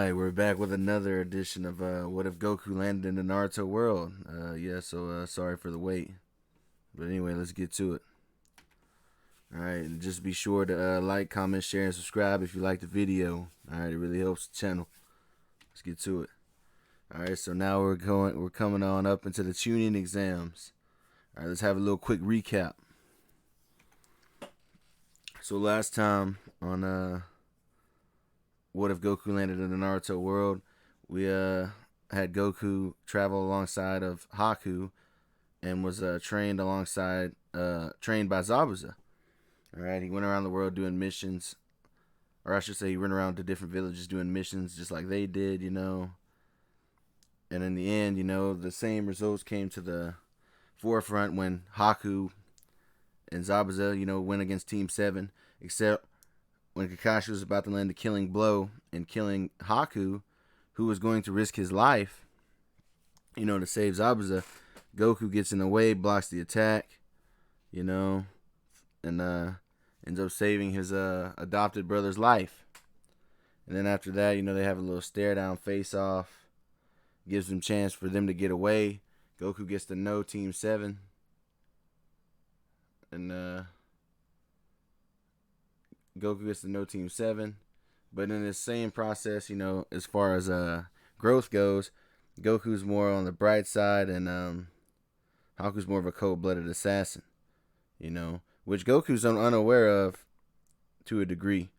Alright, we're back with another edition of What If Goku Landed in the Naruto World. Sorry for the wait. But anyway, let's get to it. Alright, and just be sure to like, comment, share, and subscribe if you like the video. Alright, it really helps the channel. Let's get to it. Alright, so now we're coming on up into the tuning exams. Alright, let's have a little quick recap. So last time on What If Goku Landed in the Naruto World, we had Goku travel alongside of Haku and was trained by Zabuza. Alright, he went around the world doing missions, or I should say he went around to different villages doing missions just like they did, you know. And in the end, you know, the same results came to the forefront when Haku and Zabuza, you know, went against Team 7, except when Kakashi was about to land the killing blow and killing Haku, who was going to risk his life, you know, to save Zabuza. Goku gets in the way, blocks the attack, you know, and ends up saving his adopted brother's life. And then after that, you know, they have a little stare down face off. Gives them chance for them to get away. Goku gets to know Team 7. And Goku gets to know Team 7. But in this same process, you know, as far as growth goes, Goku's more on the bright side and Haku's more of a cold-blooded assassin, you know, which Goku's unaware of to a degree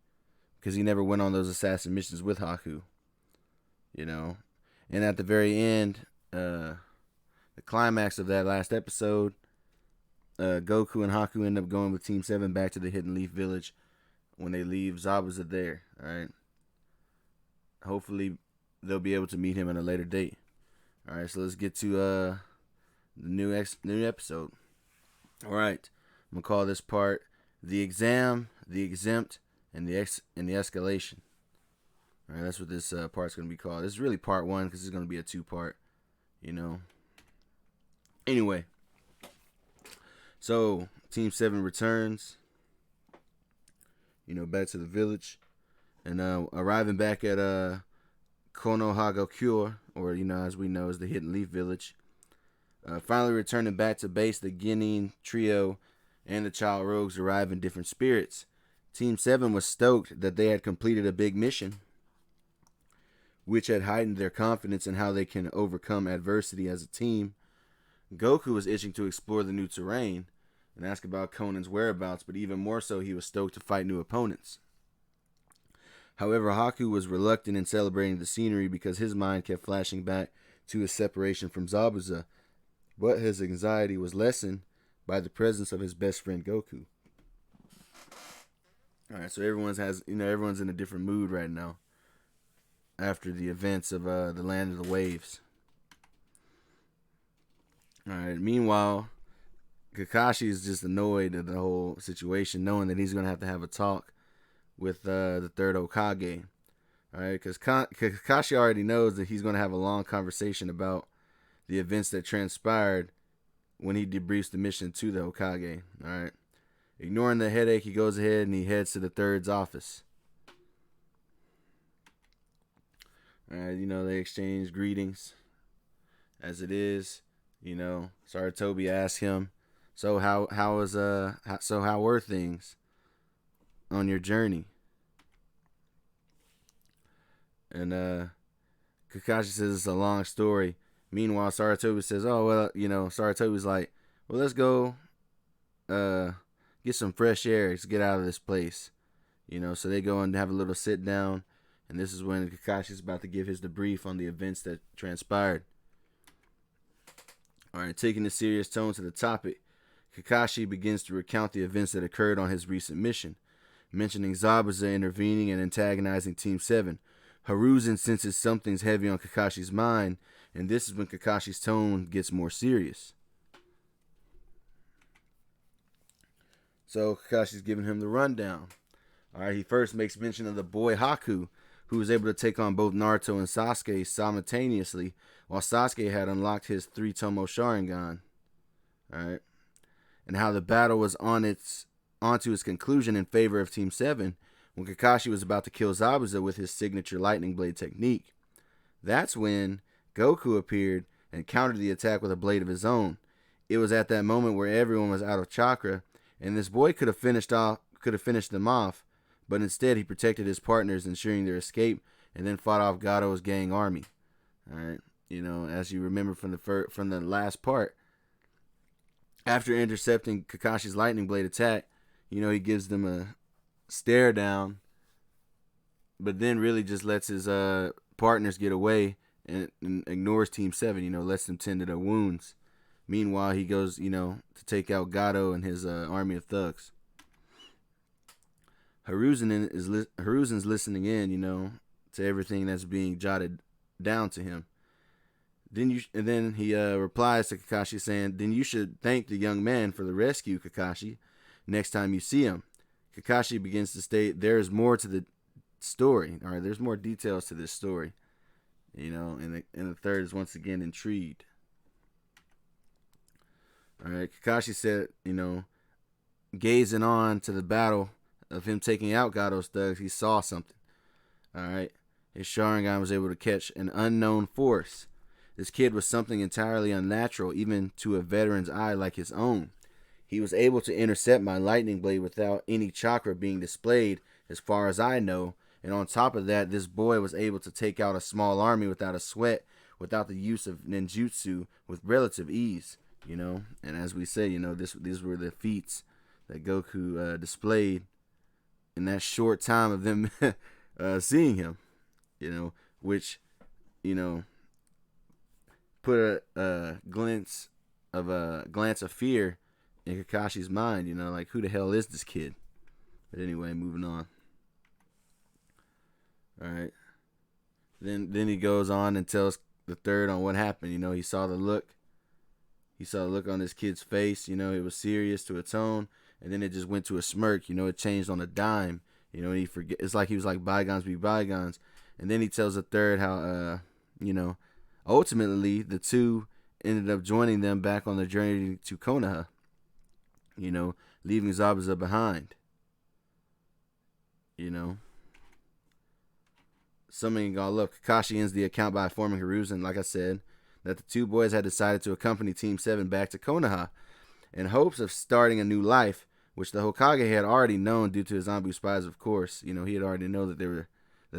because he never went on those assassin missions with Haku, you know. And at the very end, the climax of that last episode, Goku and Haku end up going with Team 7 back to the Hidden Leaf Village when they leave Zabuza there, alright? Hopefully, they'll be able to meet him at a later date. Alright, so let's get to the new episode. Alright, I'm going to call this part The Exam, The Exempt, and the Escalation. Alright, that's what this part's going to be called. This is really part 1 because it's going to be a 2-part, you know. Anyway, so Team 7 returns, you know, back to the village, and arriving back at Konohagakure, or, you know, as we know, as the Hidden Leaf Village. Finally returning back to base, the Genin trio and the Child Rogues arrive in different spirits. Team 7 was stoked that they had completed a big mission, which had heightened their confidence in how they can overcome adversity as a team. Goku was itching to explore the new terrain and ask about Conan's whereabouts, but even more so, he was stoked to fight new opponents. However, Haku was reluctant in celebrating the scenery because his mind kept flashing back to his separation from Zabuza, but his anxiety was lessened by the presence of his best friend Goku. Alright, so everyone's in a different mood right now after the events of the Land of the Waves. Alright, meanwhile, Kakashi is just annoyed at the whole situation, knowing that he's going to have a talk with the third Hokage. Alright, because Kakashi already knows that he's going to have a long conversation about the events that transpired when he debriefs the mission to the Hokage. Alright, ignoring the headache, he goes ahead and he heads to the third's office. Alright, you know, they exchange greetings as it is. You know, Saratobi asks him, so how were things on your journey? And Kakashi says it's a long story. Meanwhile, Saratobi says, oh, well, you know, Saratobi's like, well, let's go get some fresh air. Let's get out of this place. You know, so they go and have a little sit down. And this is when Kakashi's about to give his debrief on the events that transpired. Alright, taking a serious tone to the topic, Kakashi begins to recount the events that occurred on his recent mission, mentioning Zabuza intervening and antagonizing Team 7. Hiruzen senses something's heavy on Kakashi's mind, and this is when Kakashi's tone gets more serious. So Kakashi's giving him the rundown. Alright, he first makes mention of the boy Haku, who was able to take on both Naruto and Sasuke simultaneously, while Sasuke had unlocked his 3-Tomo Sharingan. Alright. And how the battle was onto its conclusion in favor of Team 7, when Kakashi was about to kill Zabuza with his signature lightning blade technique. That's when Goku appeared and countered the attack with a blade of his own. It was at that moment where everyone was out of chakra, and this boy could have finished them off, but instead he protected his partners, ensuring their escape, and then fought off Gado's gang army. All right, as you remember from the last part, after intercepting Kakashi's lightning blade attack, he gives them a stare down, but then really just lets his partners get away and ignores Team 7, lets them tend to their wounds. Meanwhile, he goes, to take out Gado and his army of thugs. Hiruzen's listening in, to everything that's being jotted down to him. Then he replies to Kakashi saying, "Then you should thank the young man for the rescue, Kakashi, next time you see him." Kakashi begins to state there is more to the story. All right, there's more details to this story. And the third is once again intrigued. All right, Kakashi said, gazing on to the battle of him taking out Gado's thugs, he saw something. All right, his Sharingan was able to catch an unknown force. This kid was something entirely unnatural, even to a veteran's eye like his own. He was able to intercept my lightning blade without any chakra being displayed, as far as I know. And on top of that, this boy was able to take out a small army without a sweat, without the use of ninjutsu, with relative ease. And as we say, these were the feats that Goku displayed in that short time of them seeing him. Which, put a glance of fear in Kakashi's mind. Like, who the hell is this kid? But anyway, moving on. All right. Then he goes on and tells the third on what happened. He saw the look. He saw the look on this kid's face. It was serious to a tone, and then it just went to a smirk. It changed on a dime. He forget. It's like he was like, bygones be bygones. And then he tells the third how, ultimately the two ended up joining them back on the journey to Konoha. Leaving Zabuza behind. Summing it all up, Kakashi ends the account by informing Hiruzen, like I said, that the two boys had decided to accompany Team 7 back to Konoha in hopes of starting a new life, which the Hokage had already known due to his Anbu spies, of course. He had already known that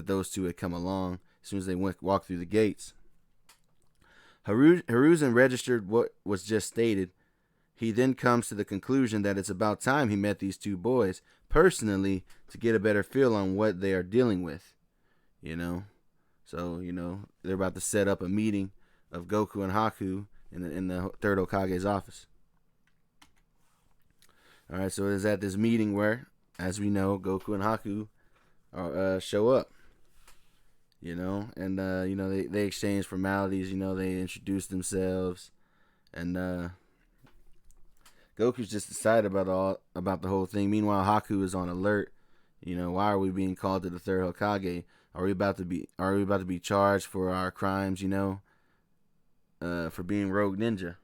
those two had come along as soon as they walked through the gates. Hiruzen registered what was just stated. He then comes to the conclusion that it's about time he met these two boys personally to get a better feel on what they are dealing with. So, they're about to set up a meeting of Goku and Haku in the third Hokage's office. All right, so it is at this meeting where, as we know, Goku and Haku show up. They exchange formalities. They introduce themselves, and Goku's just excited about the whole thing. Meanwhile, Haku is on alert. Why are we being called to the third Hokage? Are we about to be charged for our crimes? For being rogue ninja.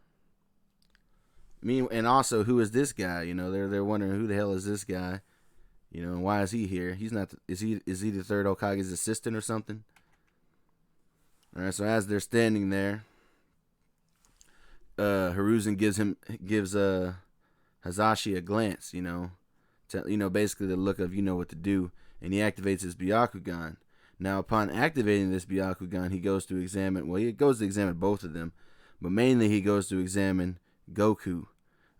And also, who is this guy? They're wondering who the hell is this guy? Why is he here? He's not. Is he the third Hokage's assistant or something? All right. So as they're standing there, Hiruzen gives Hazashi a glance. Basically the look of what to do, and he activates his Byakugan. Now, upon activating this Byakugan, he goes to examine both of them, but mainly he goes to examine Goku.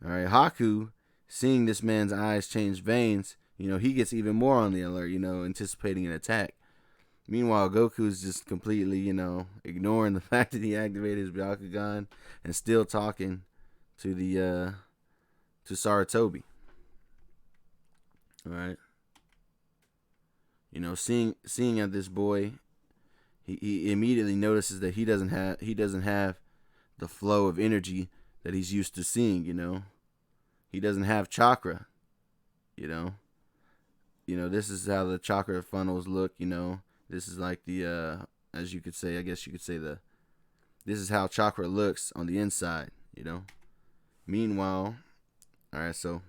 All right, Haku, seeing this man's eyes change veins, he gets even more on the alert, anticipating an attack. Meanwhile, Goku's just completely, ignoring the fact that he activated his Byakugan and still talking to to Sarutobi. All right. Seeing at this boy, he immediately notices that he doesn't have the flow of energy that he's used to seeing. He doesn't have chakra. This is how the chakra funnels look. This is like the as you could say, I guess you could say this is how chakra looks on the inside. Meanwhile, all right, so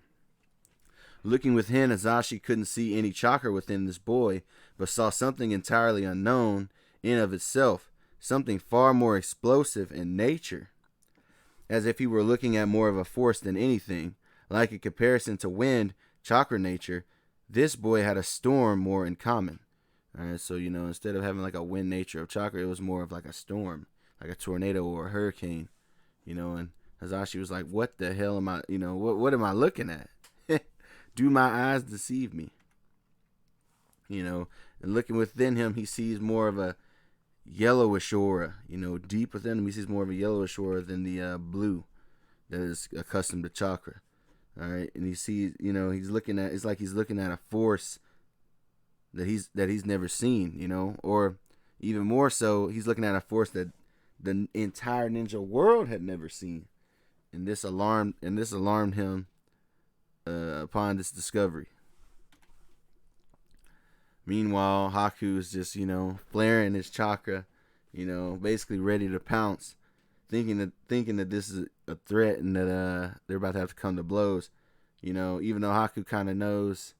Looking within, Azashi couldn't see any chakra within this boy, but saw something entirely unknown in of itself, something far more explosive in nature, as if he were looking at more of a force than anything. Like a comparison to wind, chakra nature, this boy had a storm more in common. Alright, so instead of having like a wind nature of chakra, it was more of like a storm, like a tornado or a hurricane, and Hazashi was like, what the hell am I, what am I looking at? Do my eyes deceive me? And looking within him, he sees more of a yellowish aura, deep within him, he sees more of a yellowish aura than the blue that is accustomed to chakra. All right, and he sees, he's looking at, it's like he's looking at a force that he's never seen, or even more so, he's looking at a force that the entire ninja world had never seen, and this alarmed him upon this discovery. Meanwhile, Haku is just, flaring his chakra, basically ready to pounce, thinking that this is a threat and that they're about to have to come to blows. Even though Haku kind of knows,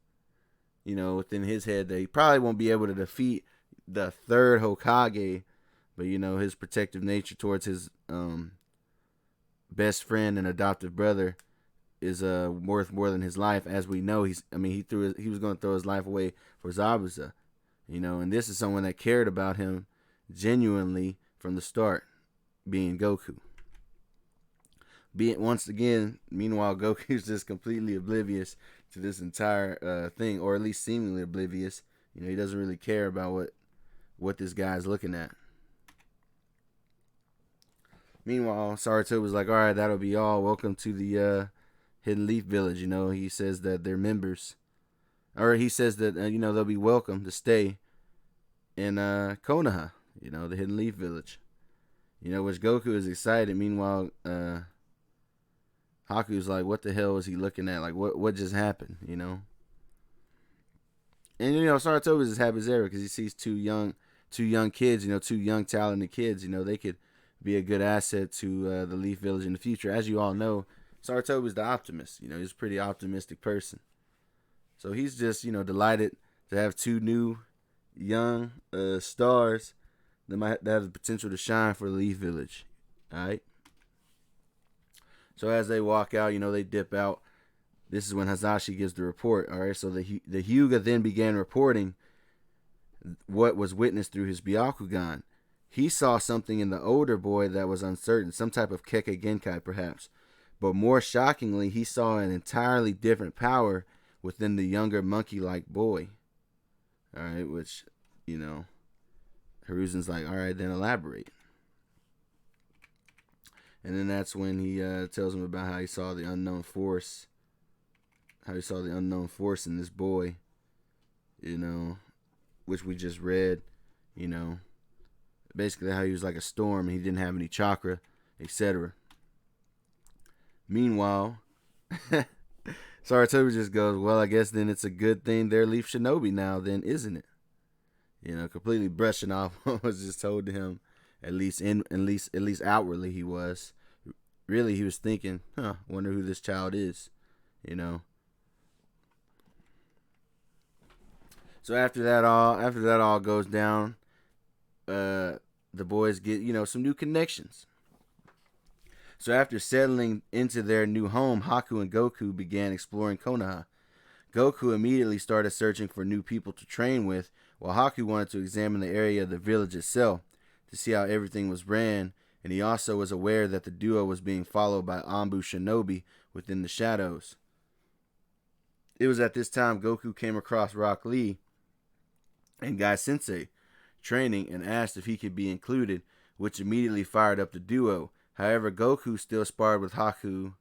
within his head that he probably won't be able to defeat the third Hokage, but his protective nature towards his best friend and adoptive brother is worth more than his life. As we know, he was going to throw his life away for Zabuza, and this is someone that cared about him genuinely from the start, being Goku. Once again, meanwhile, Goku's just completely oblivious to this entire thing, or at least seemingly oblivious. He doesn't really care about what this guy's looking at. Meanwhile, Saratobi was like, all right, that'll be all. Welcome to the Hidden Leaf Village. He says that they're members, or he says that they'll be welcome to stay in Konoha, the Hidden Leaf Village, which Goku is excited. Meanwhile, Haku's like, what the hell is he looking at? Like, what just happened? And Saratobi is as happy as ever because he sees two young kids, two young talented kids. They could be a good asset to the Leaf Village in the future. As you all know, Saratobi is the optimist. He's a pretty optimistic person. So he's just, delighted to have two new young stars that have the potential to shine for the Leaf Village. All right. So as they walk out, they dip out. This is when Hazashi gives the report. All right. So the Hyuga then began reporting what was witnessed through his Byakugan. He saw something in the older boy that was uncertain, some type of Kekkei Genkai perhaps. But more shockingly, he saw an entirely different power within the younger monkey-like boy. All right, which, Hiruzen's like, all right, then elaborate. And then that's when he tells him about how he saw the unknown force. How he saw the unknown force in this boy, which we just read, Basically how he was like a storm and he didn't have any chakra, etc. Meanwhile, Saratobi just goes, well, I guess then it's a good thing they're Leaf Shinobi now, then, isn't it? Completely brushing off what was just told to him, at least outwardly he was. Really, he was thinking, wonder who this child is, So after that all goes down, the boys get, some new connections. So after settling into their new home, Haku and Goku began exploring Konoha. Goku immediately started searching for new people to train with, while Haku wanted to examine the area of the village itself to see how everything was ran, and he also was aware that the duo was being followed by Anbu Shinobi within the shadows. It was at this time Goku came across Rock Lee and Gai Sensei training and asked if he could be included, which immediately fired up the duo. However, Goku still sparred with Haku,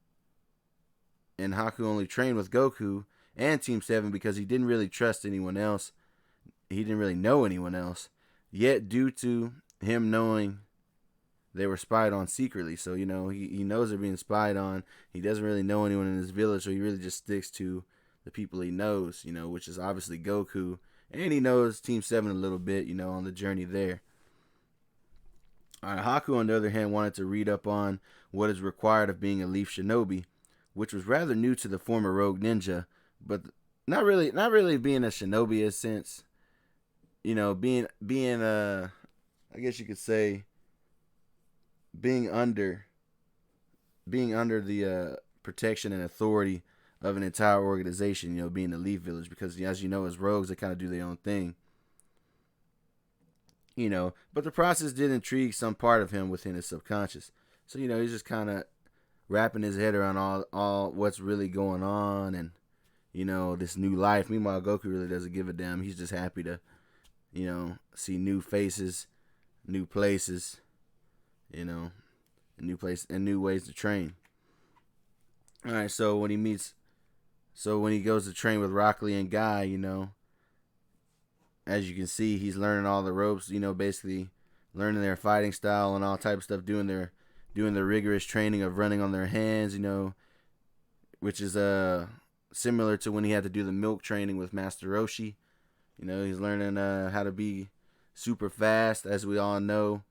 and Haku only trained with Goku and Team 7 because he didn't really trust anyone else. He didn't really know anyone else. Yet, due to him knowing they were spied on secretly, so, he knows they're being spied on. He doesn't really know anyone in his village, so he really just sticks to the people he knows, which is obviously Goku. And he knows Team 7 a little bit, on the journey there. Haku, on the other hand, wanted to read up on what is required of being a Leaf Shinobi, which was rather new to the former rogue ninja, but not really being a shinobi in a sense. Being I guess you could say being under being under the protection and authority of an entire organization. Being the Leaf Village, because as you know, as rogues, they kind of do their own thing. But the process did intrigue some part of him within his subconscious. So he's just kind of wrapping his head around all what's really going on, and this new life. Meanwhile, Goku really doesn't give a damn. He's just happy to see new faces, new places, new place and new ways to train. All right, so when he goes to train with Rock Lee and Guy, as you can see, he's learning all the ropes. Basically learning their fighting style and all type of stuff, doing the rigorous training of running on their hands. Which is similar to when he had to do the milk training with Master Roshi. He's learning how to be super fast, as we all know.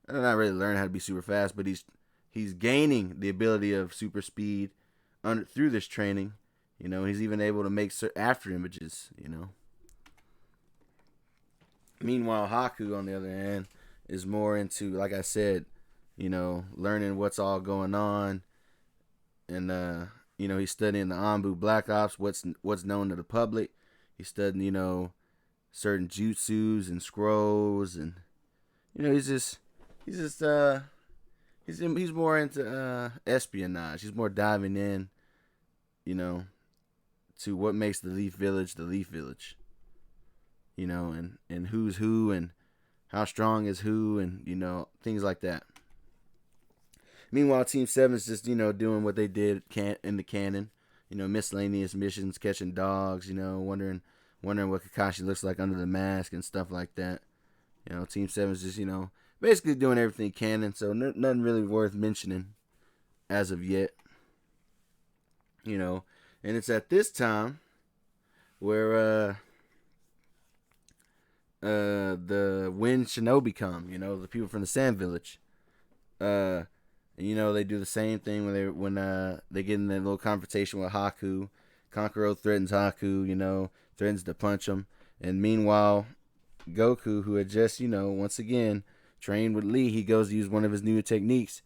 Not really learning how to be super fast, but he's gaining the ability of super speed through this training. He's even able to make after images. Meanwhile, Haku, on the other hand, is more into, like I said, learning what's all going on, and he's studying the Anbu Black Ops, what's known to the public. He's studying, certain jutsus and scrolls, and he's more into espionage. He's more diving in, to what makes the Leaf Village the Leaf Village. And who's who, and how strong is who, and things like that. Meanwhile, Team 7 is just doing what they did in the canon, miscellaneous missions, catching dogs, wondering what Kakashi looks like under the mask and stuff like that. Team 7 is just basically doing everything canon, so nothing really worth mentioning as of yet. And it's at this time where the Wind Shinobi come, the people from the Sand Village. And they do the same thing when they get in that little confrontation with Haku. Kankuro threatens Haku, threatens to punch him. And meanwhile, Goku, who had just, once again trained with Lee, he goes to use one of his new techniques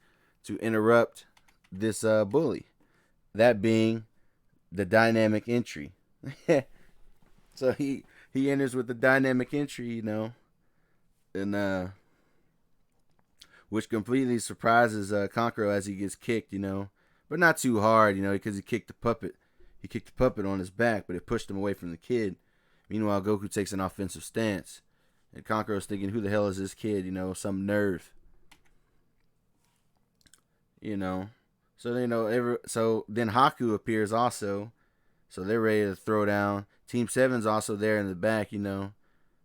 to interrupt this bully. That being the dynamic entry. So he enters with the dynamic entry, and which completely surprises Kankuro as he gets kicked, but not too hard, because he kicked the puppet. He kicked the puppet on his back, but it pushed him away from the kid. Meanwhile, Goku takes an offensive stance, and Kankuro's thinking, "Who the hell is this kid? Some nerve." So then Haku appears also. So they're ready to throw down. Team 7's also there in the back,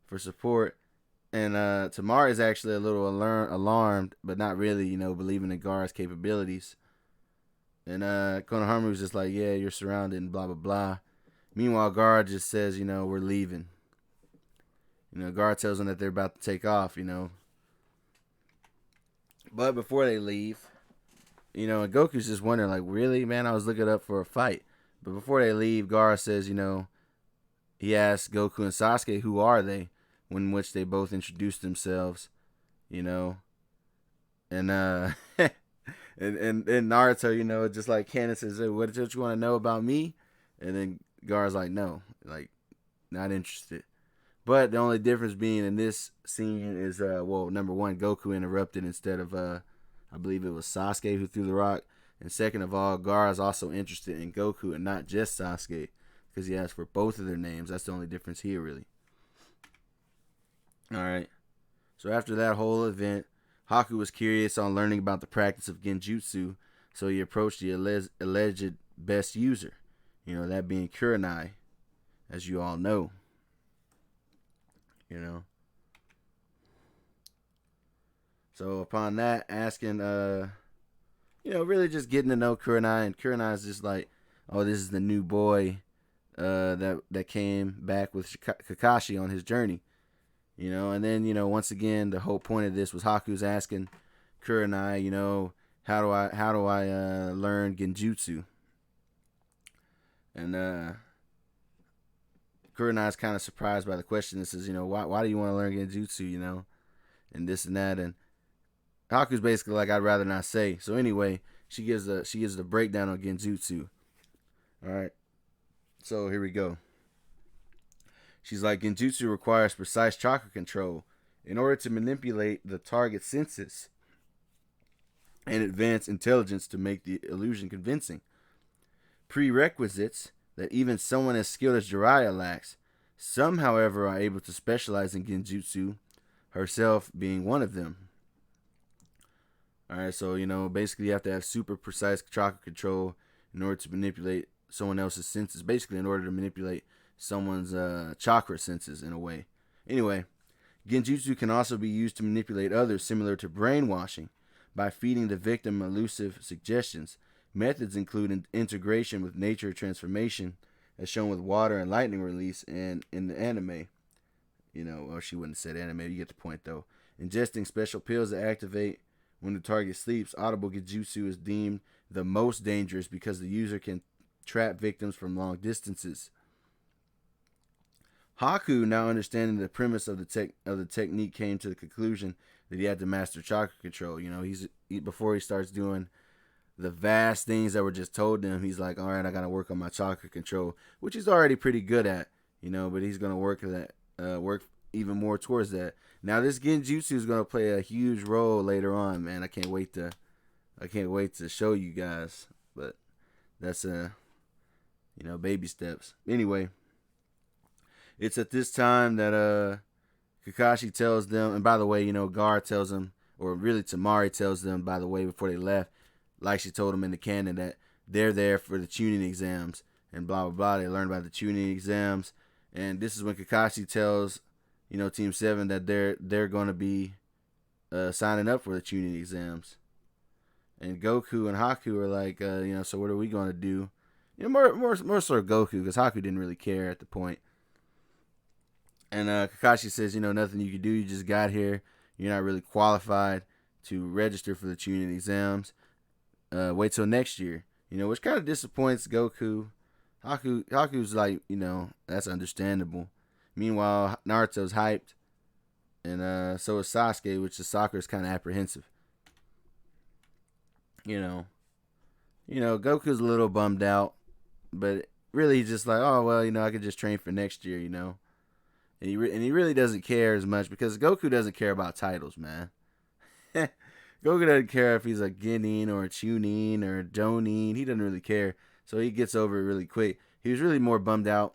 for support. And Tamara is actually a little alarmed, but not really, believing in Gaara's capabilities. And Konohamaru's just like, yeah, you're surrounded and blah, blah, blah. Meanwhile, Gaara just says, we're leaving. Gaara tells them that they're about to take off, But before they leave, and Goku's just wondering, like, really, man, I was looking up for a fight. But before they leave, Gaara says, he asks Goku and Sasuke, who are they? In which they both introduce themselves, and and Naruto, just like Canon says, hey, what you want to know about me? And then Gaara's like, no, like, not interested. But the only difference being in this scene is, number one, Goku interrupted instead of, I believe it was Sasuke who threw the rock. And second of all, Gaara is also interested in Goku and not just Sasuke, because he asked for both of their names. That's the only difference here, really. Alright. So after that whole event, Haku was curious on learning about the practice of Genjutsu, so he approached the alleged best user. That being Kurenai, as you all know. So upon that, asking, really just getting to know Kurenai, and Kurenai is just like, oh, this is the new boy that came back with Kakashi on his journey. And then, once again, the whole point of this was Haku's asking Kurenai, how do I learn Genjutsu? And Kurenai's kind of surprised by the question. It says, why do you want to learn genjutsu, and this and that. And Haku's basically like, I'd rather not say. So anyway, she gives the breakdown on genjutsu. All right. So here we go. She's like, genjutsu requires precise chakra control in order to manipulate the target's senses and advance intelligence to make the illusion convincing. Prerequisites that even someone as skilled as Jiraiya lacks. Some, however, are able to specialize in genjutsu, herself being one of them. Alright, so, basically you have to have super precise chakra control in order to manipulate someone else's senses. Basically, in order to manipulate someone's chakra senses in a way. Anyway, genjutsu can also be used to manipulate others, similar to brainwashing, by feeding the victim elusive suggestions. Methods include integration with nature transformation, as shown with water and lightning release in the anime. Or she wouldn't have said anime, you get the point though. Ingesting special pills that activate when the target sleeps. Audible genjutsu is deemed the most dangerous because the user can trap victims from long distances. Haku, now understanding the premise of the technique, came to the conclusion that he had to master chakra control. Before he starts doing the vast things that were just told to him, he's like, all right, I got to work on my chakra control, which he's already pretty good at, but he's going to work even more towards that. Now, this genjutsu is going to play a huge role later on, man. I can't wait to show you guys, but that's baby steps. Anyway, it's at this time that Kakashi tells them, and by the way, Gar tells them, or really Tamari tells them, by the way, before they left, like she told them in the canon, that they're there for the tuning exams and blah blah blah. They learn about the tuning exams, and this is when Kakashi tells Team 7 that they're going to be signing up for the tuning exams, and Goku and Haku are like, so what are we going to do? More sort of Goku, because Haku didn't really care at the point. And Kakashi says, nothing you can do. You just got here. You're not really qualified to register for the tuning exams. Wait till next year, which kind of disappoints Goku. Haku's like, that's understandable. Meanwhile, Naruto's hyped, and so is Sasuke, which is Sakura's kind of apprehensive. Goku's a little bummed out, but really he's just like, oh well, I could just train for next year, and he really doesn't care as much because Goku doesn't care about titles, man. Goku doesn't care if he's a Genin or a Chunin or a Jonin. He doesn't really care. So he gets over it really quick. He was really more bummed out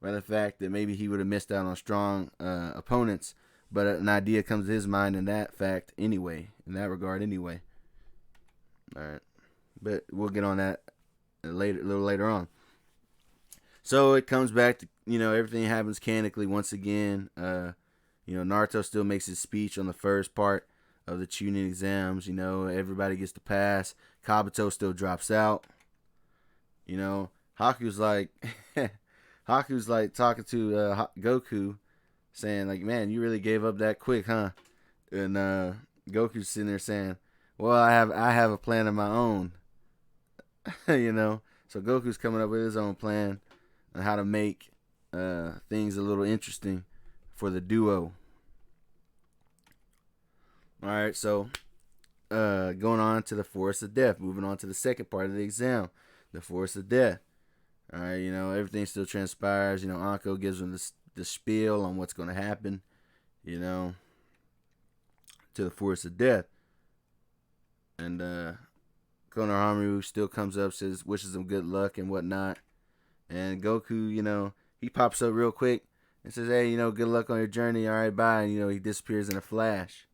by the fact that maybe he would have missed out on strong opponents. But an idea comes to his mind in that fact anyway. In that regard anyway. Alright. But we'll get on that a little later on. So it comes back to, everything happens canonically once again. Naruto still makes his speech on the first part of the tuning exams. Everybody gets to pass. Kabuto still drops out. Haku's like talking to Goku, saying like, man, you really gave up that quick, huh? And Goku's sitting there saying, well, I have a plan of my own. So Goku's coming up with his own plan on how to make things a little interesting for the duo. Alright, so going on to the Forest of Death. Moving on to the second part of the exam. The Forest of Death. Alright, everything still transpires. Anko gives them the spiel on what's going to happen, to the Forest of Death. And Konohamaru still comes up, says, wishes them good luck and whatnot. And Goku, he pops up real quick and says, hey, good luck on your journey. Alright, bye. And, he disappears in a flash.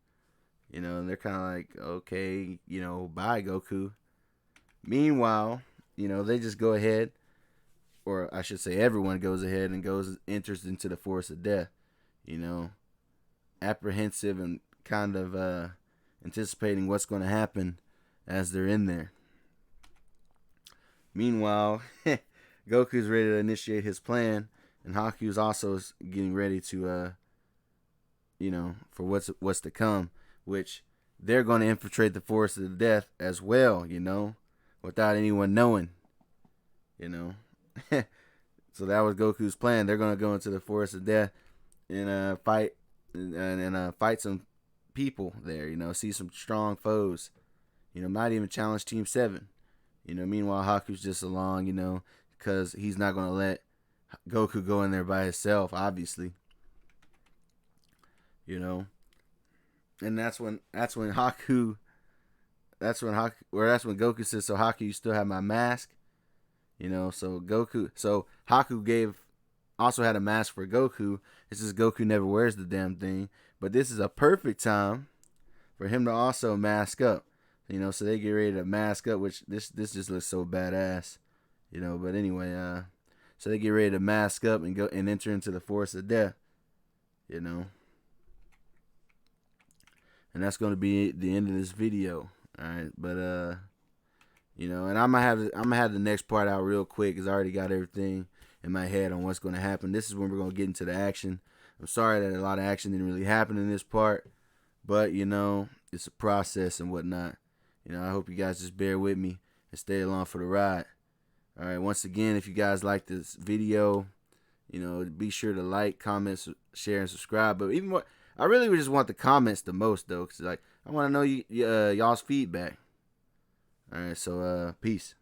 And they're kind of like, okay, bye, Goku. Meanwhile, they just go ahead, or I should say everyone goes ahead and enters into the Forest of Death, apprehensive and kind of anticipating what's going to happen as they're in there. Meanwhile, Goku's ready to initiate his plan, and Haku's also getting ready to, for what's to come. Which they're going to infiltrate the Forest of Death as well, without anyone knowing, So that was Goku's plan. They're gonna go into the forest of death and fight and fight some people there. You know, see some strong foes. You know, might even challenge Team 7. You know, meanwhile Haku's just along. You know, because he's not gonna let Goku go in there by himself. Obviously. You know, and that's when Haku. That's when Goku says, "So Haku, you still have my mask?" You know, so Haku also had a mask for Goku. It's just Goku never wears the damn thing. But this is a perfect time for him to also mask up. You know, so they get ready to mask up, which this just looks so badass. You know, but anyway, so they get ready to mask up and go and enter into the forest of death. You know, and that's going to be the end of this video. All right, but you know, and I'm gonna have the next part out real quick because I already got everything in my head on what's going to happen. This is when we're going to get into the action. I'm sorry that a lot of action didn't really happen in this part, but you know, it's a process and whatnot. You know, I hope you guys just bear with me and stay along for the ride. All right, once again, if you guys like this video, you know, be sure to like, comment, share, and subscribe. But even more, I really just want the comments the most though, because like I want to know y'all's feedback. All right, so peace.